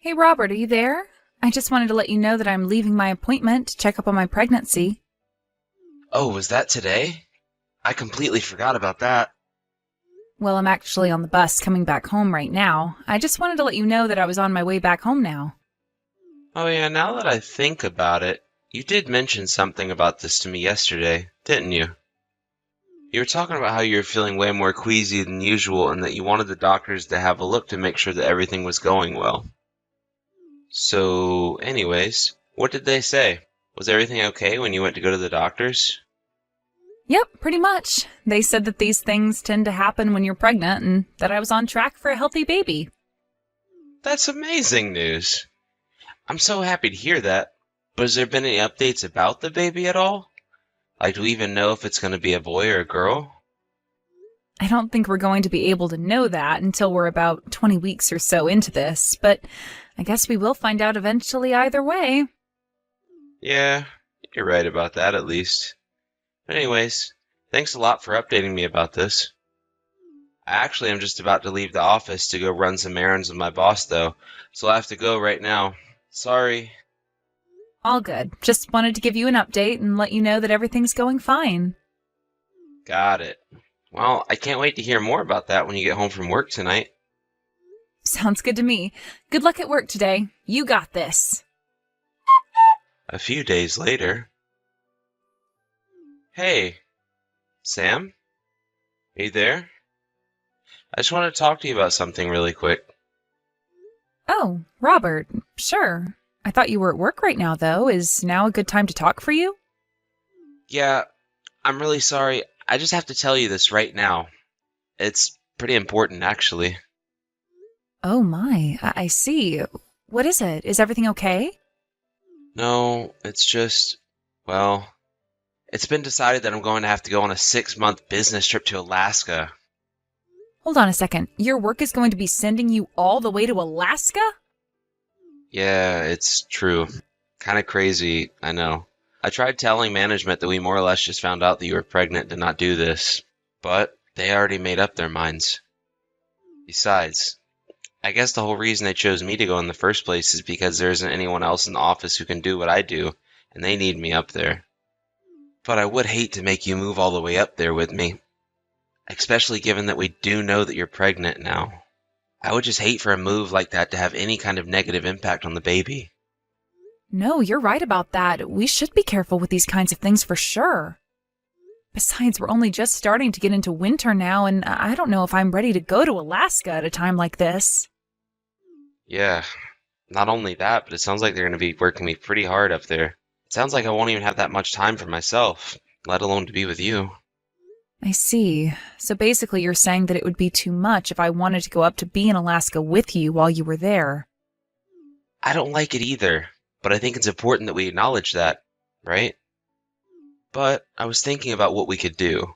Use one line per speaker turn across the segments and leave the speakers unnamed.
Hey, Robert, are you there? I just wanted to let you know that I'm leaving my appointment to check up on my pregnancy.
Oh, was that today? I completely forgot about that.
Well, I'm actually on the bus coming back home right now. I just wanted to let you know that I was on my way back home now.
Oh yeah, now that I think about it, you did mention something about this to me yesterday, didn't you? You were talking about how you were feeling way more queasy than usual and that you wanted the doctors to have a look to make sure that everything was going well. So, anyways, what did they say? Was everything okay when you went to go to the doctors?
Yep, pretty much. They said that these things tend to happen when you're pregnant and that I was on track for a healthy baby.
That's amazing news. I'm so happy to hear that. But has there been any updates about the baby at all? Like, do we even know if it's going to be a boy or a girl?
I don't think we're going to be able to know that until we're about 20 weeks or so into this, but I guess we will find out eventually either way.
Yeah, you're right about that at least. Anyways, thanks a lot for updating me about this. I actually am just about to leave the office to go run some errands with my boss, though, so I have to go right now. Sorry.
All good. Just wanted to give you an update and let you know that everything's going fine.
Got it. Well, I can't wait to hear more about that when you get home from work tonight.
Sounds good to me. Good luck at work today. You got this.
A few days later. Hey, Sam? Are you there? I just want to talk to you about something really quick.
Oh, Robert. Sure. I thought you were at work right now, though. Is now a good time to talk for you?
Yeah, I'm really sorry. I just have to tell you this right now. It's pretty important, actually.
Oh my, I see. What is it? Is everything okay?
No, it's just, well, it's been decided that I'm going to have to go on a 6-month business trip to Alaska.
Hold on a second. Your work is going to be sending you all the way to Alaska?
Yeah, it's true. Kind of crazy, I know. I tried telling management that we more or less just found out that you were pregnant to not do this, but they already made up their minds. Besides, I guess the whole reason they chose me to go in the first place is because there isn't anyone else in the office who can do what I do, and they need me up there. But I would hate to make you move all the way up there with me, especially given that we do know that you're pregnant now. I would just hate for a move like that to have any kind of negative impact on the baby.
No, you're right about that. We should be careful with these kinds of things for sure. Besides, we're only just starting to get into winter now, and I don't know if I'm ready to go to Alaska at a time like this.
Yeah, not only that, but it sounds like they're going to be working me pretty hard up there. It sounds like I won't even have that much time for myself, let alone to be with you.
I see. So basically, you're saying that it would be too much if I wanted to go up to be in Alaska with you while you were there.
I don't like it either, but I think it's important that we acknowledge that, right? But I was thinking about what we could do,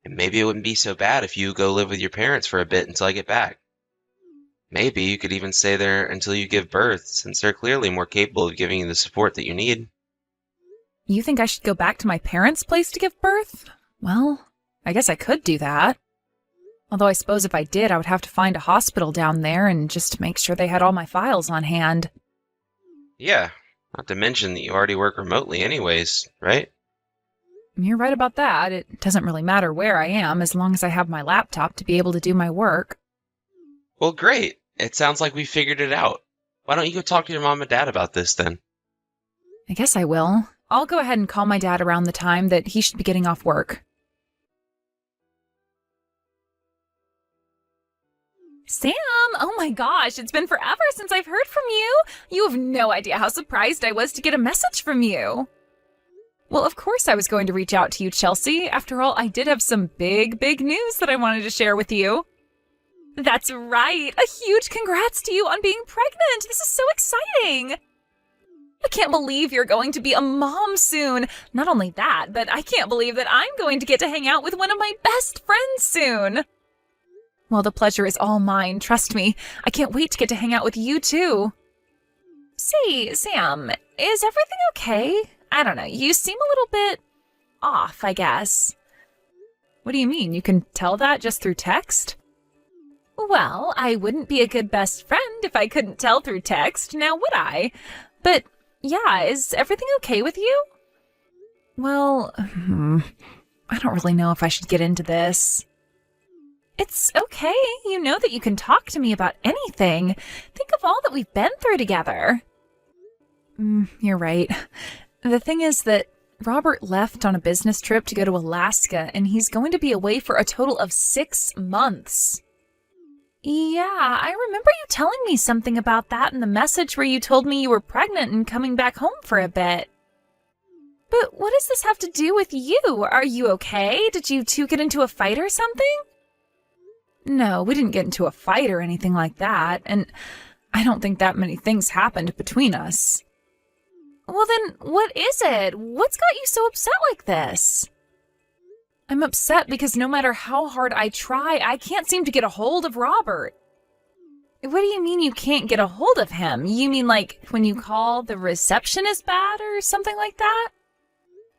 and maybe it wouldn't be so bad if you go live with your parents for a bit until I get back. Maybe you could even stay there until you give birth, since they're clearly more capable of giving you the support that you need.
You think I should go back to my parents' place to give birth? Well, I guess I could do that. Although I suppose if I did, I would have to find a hospital down there and just make sure they had all my files on hand.
Yeah, not to mention that you already work remotely anyways, right?
You're right about that. It doesn't really matter where I am as long as I have my laptop to be able to do my work.
Well, great. It sounds like we figured it out. Why don't you go talk to your mom and dad about this then?
I guess I will. I'll go ahead and call my dad around the time that he should be getting off work. Sam, oh my gosh, it's been forever since I've heard from you. You have no idea how surprised I was to get a message from you. Well, of course I was going to reach out to you, Chelsea. After all, I did have some big news that I wanted to share with you. That's right. A huge congrats to you on being pregnant. This is so exciting. I can't believe you're going to be a mom soon. Not only that, but I can't believe that I'm going to get to hang out with one of my best friends soon. Well, the pleasure is all mine, trust me. I can't wait to get to hang out with you too. Say, Sam, is everything okay? I don't know, you seem a little bit off, I guess. What do you mean? You can tell that just through text? Well, I wouldn't be a good best friend if I couldn't tell through text, now would I? But yeah, is everything okay with you? Well, I don't really know if I should get into this. It's okay. You know that you can talk to me about anything. Think of all that we've been through together. You're right. The thing is that Robert left on a business trip to go to Alaska, and he's going to be away for a total of 6 months. Yeah, I remember you telling me something about that in the message where you told me you were pregnant and coming back home for a bit. But what does this have to do with you? Are you okay? Did you two get into a fight or something? No, we didn't get into a fight or anything like that, and I don't think that many things happened between us. Well then, what is it? What's got you so upset like this? I'm upset because no matter how hard I try, I can't seem to get a hold of Robert. What do you mean you can't get a hold of him? You mean like when you call, the reception is bad or something like that?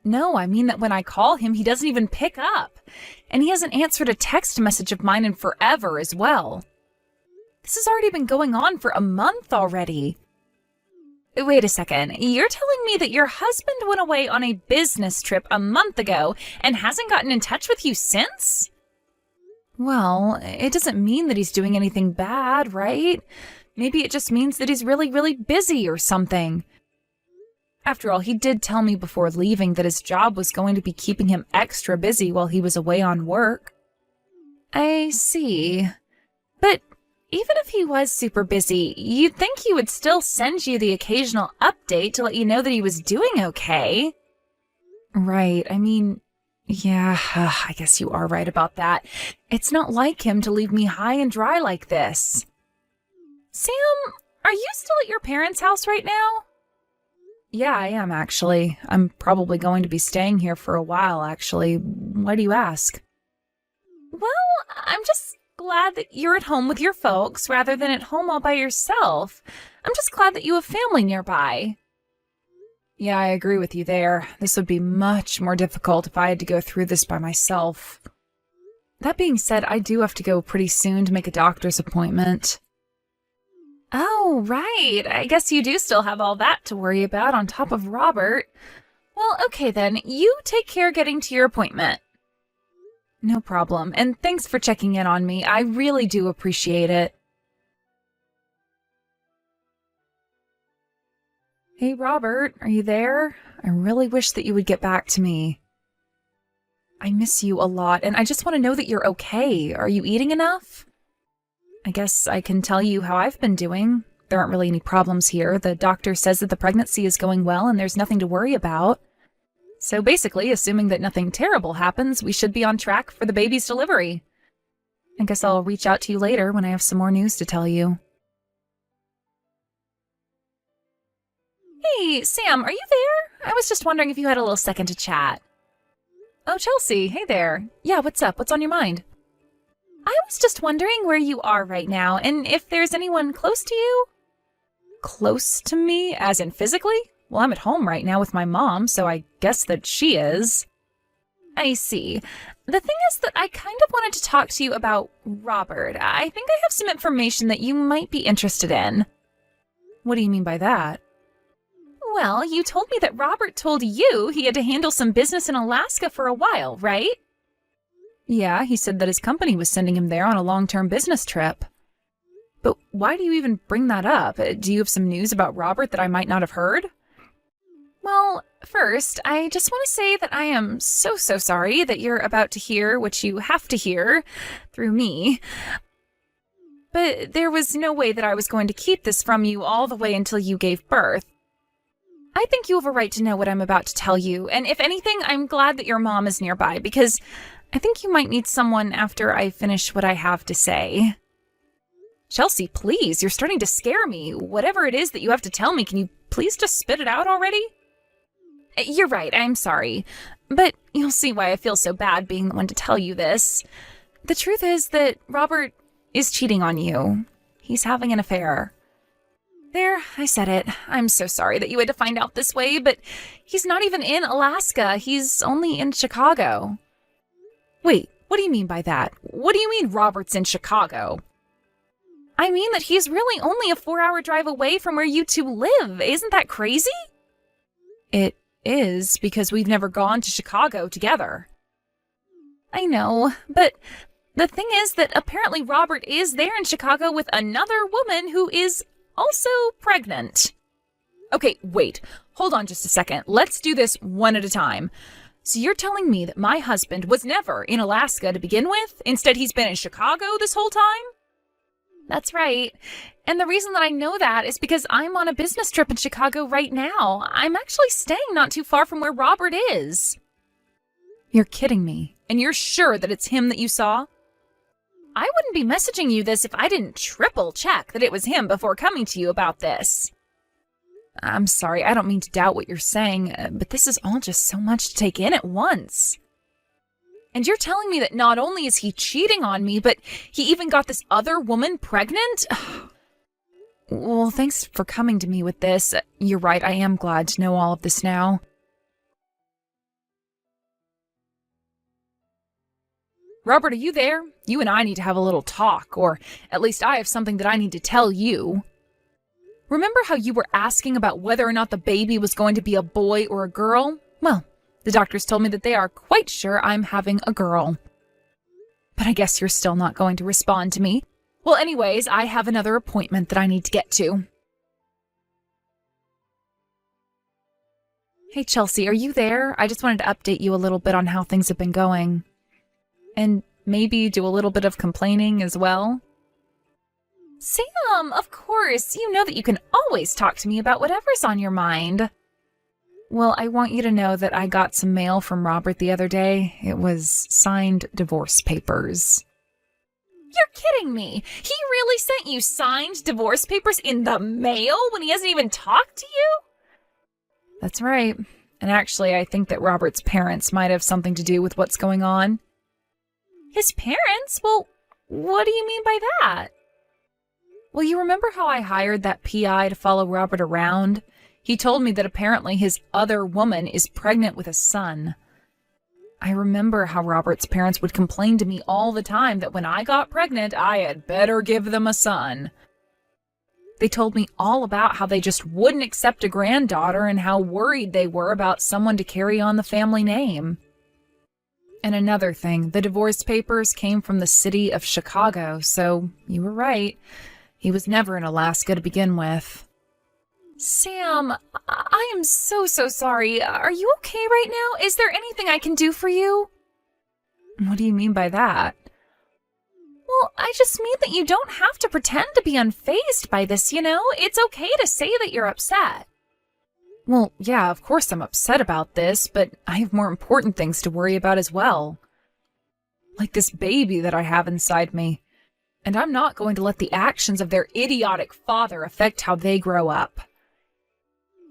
No, I mean that when I call him, he doesn't even pick up. And he hasn't answered a text message of mine in forever as well. This has already been going on for a month already. Wait a second, you're telling me that your husband went away on a business trip a month ago and hasn't gotten in touch with you since? Well, it doesn't mean that he's doing anything bad, right? Maybe it just means that he's really, really busy or something. After all, he did tell me before leaving that his job was going to be keeping him extra busy while he was away on work. I see. But even if he was super busy, you'd think he would still send you the occasional update to let you know that he was doing okay. Right, I mean, yeah, I guess you are right about that. It's not like him to leave me high and dry like this. Sam, are you still at your parents' house right now? Yeah, I am, actually. I'm probably going to be staying here for a while, actually. Why do you ask? Well, I'm just glad that you're at home with your folks rather than at home all by yourself. I'm just glad that you have family nearby. Yeah, I agree with you there. This would be much more difficult if I had to go through this by myself. That being said, I do have to go pretty soon to make a doctor's appointment. Oh, right. I guess you do still have all that to worry about on top of Robert. Well, okay then. You take care getting to your appointment. No problem, and thanks for checking in on me. I really do appreciate it. Hey, Robert, are you there? I really wish that you would get back to me. I miss you a lot, and I just want to know that you're okay. Are you eating enough? I guess I can tell you how I've been doing. There aren't really any problems here. The doctor says that the pregnancy is going well and there's nothing to worry about. So basically, assuming that nothing terrible happens, we should be on track for the baby's delivery. I guess I'll reach out to you later when I have some more news to tell you. Hey, Sam, are you there? I was just wondering if you had a little second to chat. Oh, Chelsea, hey there. Yeah, what's up? What's on your mind? I was just wondering where you are right now and if there's anyone close to you. Close to me, as in physically? Well, I'm at home right now with my mom, so I guess that she is. I see. The thing is that I kind of wanted to talk to you about Robert. I think I have some information that you might be interested in. What do you mean by that? Well, you told me that Robert told you he had to handle some business in Alaska for a while, right? Yeah, he said that his company was sending him there on a long-term business trip. But why do you even bring that up? Do you have some news about Robert that I might not have heard? Well, first, I just want to say that I am so sorry that you're about to hear what you have to hear through me. But there was no way that I was going to keep this from you all the way until you gave birth. I think you have a right to know what I'm about to tell you, and if anything, I'm glad that your mom is nearby, because I think you might need someone after I finish what I have to say. Chelsea, please, you're starting to scare me. Whatever it is that you have to tell me, can you please just spit it out already? You're right, I'm sorry. But you'll see why I feel so bad being the one to tell you this. The truth is that Robert is cheating on you. He's having an affair. There, I said it. I'm so sorry that you had to find out this way, but he's not even in Alaska. He's only in Chicago. Wait, what do you mean by that? What do you mean Robert's in Chicago? I mean that he's really only a 4-hour drive away from where you two live. Isn't that crazy? It is, because we've never gone to Chicago together. I know, but the thing is that apparently Robert is there in Chicago with another woman who is also pregnant. Okay, wait. Hold on just a second. Let's do this one at a time. So you're telling me that my husband was never in Alaska to begin with? Instead, he's been in Chicago this whole time? That's right. And the reason that I know that is because I'm on a business trip in Chicago right now. I'm actually staying not too far from where Robert is. You're kidding me. And you're sure that it's him that you saw? I wouldn't be messaging you this if I didn't triple check that it was him before coming to you about this. I'm sorry, I don't mean to doubt what you're saying, but this is all just so much to take in at once. And you're telling me that not only is he cheating on me, but he even got this other woman pregnant? Well, thanks for coming to me with this. You're right, I am glad to know all of this now. Robert, are you there? You and I need to have a little talk, or at least I have something that I need to tell you. Remember how you were asking about whether or not the baby was going to be a boy or a girl? Well, the doctors told me that they are quite sure I'm having a girl. But I guess you're still not going to respond to me. Well, anyways, I have another appointment that I need to get to. Hey, Chelsea, are you there? I just wanted to update you a little bit on how things have been going. And maybe do a little bit of complaining as well. Sam, of course. You know that you can always talk to me about whatever's on your mind. Well, I want you to know that I got some mail from Robert the other day. It was signed divorce papers. You're kidding me. He really sent you signed divorce papers in the mail when he hasn't even talked to you? That's right. And actually, I think that Robert's parents might have something to do with what's going on. His parents? Well, what do you mean by that? Well, you remember how I hired that PI to follow Robert around? He told me that apparently his other woman is pregnant with a son. I remember how Robert's parents would complain to me all the time that when I got pregnant, I had better give them a son. They told me all about how they just wouldn't accept a granddaughter and how worried they were about someone to carry on the family name. And another thing, the divorce papers came from the city of Chicago, so you were right. He was never in Alaska to begin with. Sam, I am so sorry. Are you okay right now? Is there anything I can do for you? What do you mean by that? Well, I just mean that you don't have to pretend to be unfazed by this, you know? It's okay to say that you're upset. Well, yeah, of course I'm upset about this, but I have more important things to worry about as well. Like this baby that I have inside me. And I'm not going to let the actions of their idiotic father affect how they grow up.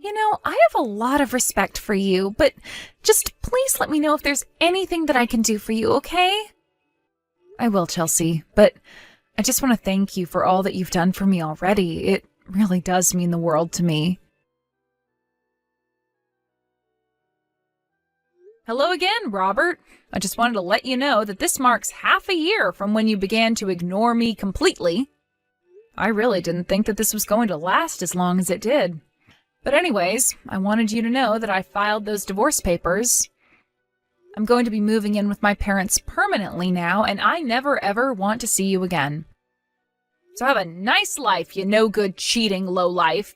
You know, I have a lot of respect for you, but just please let me know if there's anything that I can do for you, okay? I will, Chelsea, but I just want to thank you for all that you've done for me already. It really does mean the world to me. Hello again, Robert. I just wanted to let you know that this marks half a year from when you began to ignore me completely. I really didn't think that this was going to last as long as it did. But anyways, I wanted you to know that I filed those divorce papers. I'm going to be moving in with my parents permanently now, and I never ever want to see you again. So have a nice life, you no-good, cheating lowlife.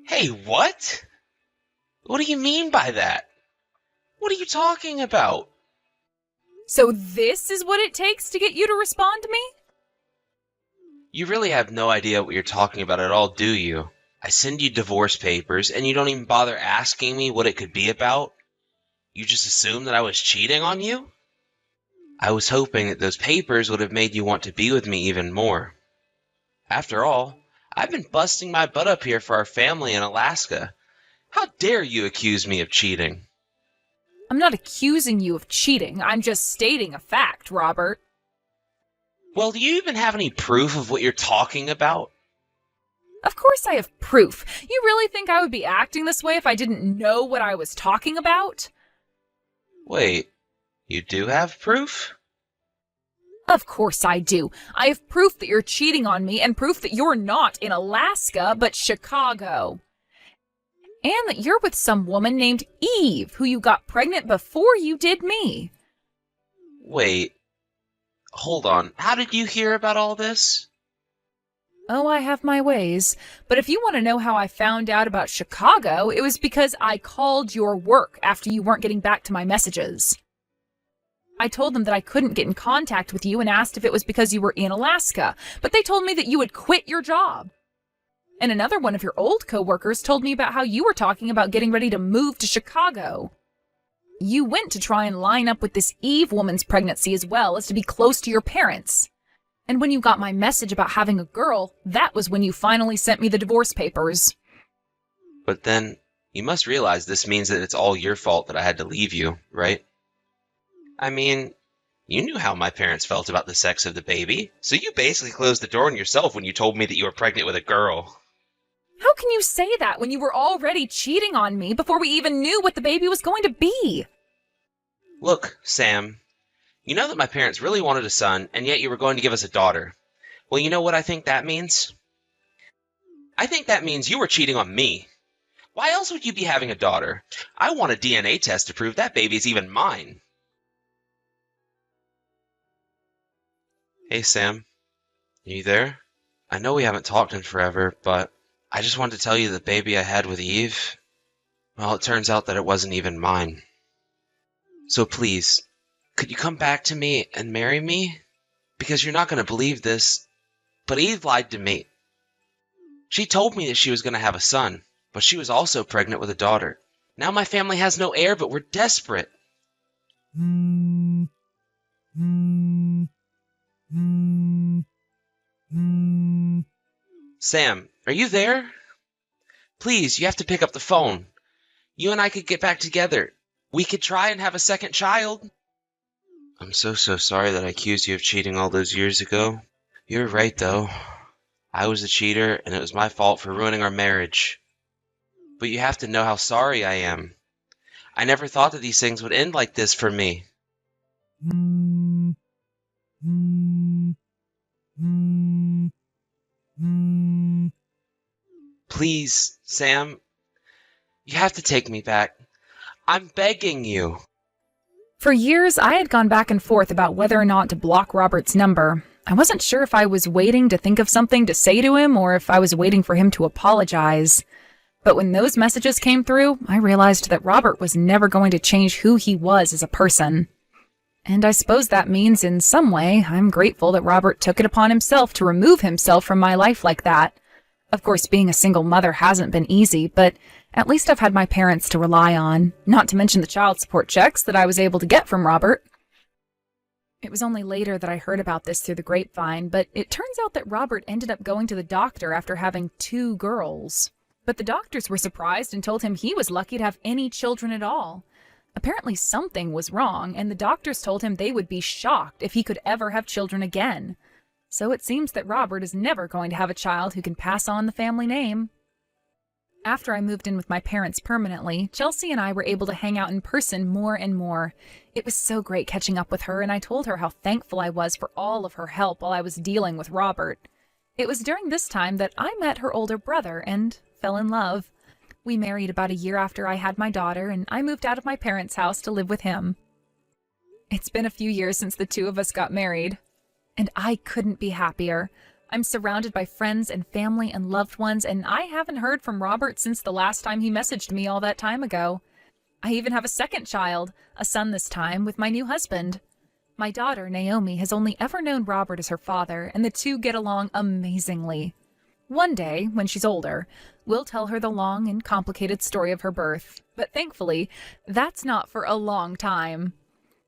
Hey, what? What do you mean by that? What are you talking about?
So this is what it takes to get you to respond to me?
You really have no idea what you're talking about at all, do you? I send you divorce papers, and you don't even bother asking me what it could be about? You just assume that I was cheating on you? I was hoping that those papers would have made you want to be with me even more. After all, I've been busting my butt up here for our family in Alaska. How dare you accuse me of cheating?
I'm not accusing you of cheating. I'm just stating a fact, Robert.
Well, do you even have any proof of what you're talking about?
Of course I have proof. You really think I would be acting this way if I didn't know what I was talking about?
Wait, you do have proof?
Of course I do. I have proof that you're cheating on me and proof that you're not in Alaska, but Chicago. And that you're with some woman named Eve, who you got pregnant before you did me.
Wait, hold on. How did you hear about all this?
Oh, I have my ways. But if you want to know how I found out about Chicago, it was because I called your work after you weren't getting back to my messages. I told them that I couldn't get in contact with you and asked if it was because you were in Alaska, but they told me that you had quit your job. And another one of your old coworkers told me about how you were talking about getting ready to move to Chicago. You went to try and line up with this Eve woman's pregnancy as well as to be close to your parents. And when you got my message about having a girl, that was when you finally sent me the divorce papers.
But then, you must realize this means that it's all your fault that I had to leave you, right? I mean, you knew how my parents felt about the sex of the baby, so you basically closed the door on yourself when you told me that you were pregnant with a girl.
How can you say that when you were already cheating on me before we even knew what the baby was going to be?
Look, Sam, you know that my parents really wanted a son, and yet you were going to give us a daughter. Well, you know what I think that means? I think that means you were cheating on me. Why else would you be having a daughter? I want a DNA test to prove that baby is even mine. Hey, Sam. Are you there? I know we haven't talked in forever, but I just wanted to tell you the baby I had with Eve, well, it turns out that it wasn't even mine. So please, could you come back to me and marry me? Because you're not going to believe this, but Eve lied to me. She told me that she was going to have a son, but she was also pregnant with a daughter. Now my family has no heir, but we're desperate. Sam, are you there? Please, you have to pick up the phone. You and I could get back together. We could try and have a second child. I'm so sorry that I accused you of cheating all those years ago. You're right, though. I was the cheater, and it was my fault for ruining our marriage. But you have to know how sorry I am. I never thought that these things would end like this for me. Please, Sam, you have to take me back. I'm begging you.
For years, I had gone back and forth about whether or not to block Robert's number. I wasn't sure if I was waiting to think of something to say to him or if I was waiting for him to apologize. But when those messages came through, I realized that Robert was never going to change who he was as a person. And I suppose that means in some way I'm grateful that Robert took it upon himself to remove himself from my life like that. Of course, being a single mother hasn't been easy, but at least I've had my parents to rely on, not to mention the child support checks that I was able to get from Robert. It was only later that I heard about this through the grapevine, but it turns out that Robert ended up going to the doctor after having 2 girls. But the doctors were surprised and told him he was lucky to have any children at all. Apparently something was wrong, and the doctors told him they would be shocked if he could ever have children again. So it seems that Robert is never going to have a child who can pass on the family name. After I moved in with my parents permanently, Chelsea and I were able to hang out in person more and more. It was so great catching up with her, and I told her how thankful I was for all of her help while I was dealing with Robert. It was during this time that I met her older brother and fell in love. We married about a year after I had my daughter, and I moved out of my parents' house to live with him. It's been a few years since the 2 of us got married, and I couldn't be happier. I'm surrounded by friends and family and loved ones, and I haven't heard from Robert since the last time he messaged me all that time ago. I even have a second child, a son this time, with my new husband. My daughter, Naomi, has only ever known Robert as her father, and the 2 get along amazingly. One day, when she's older, we'll tell her the long and complicated story of her birth, but thankfully, that's not for a long time.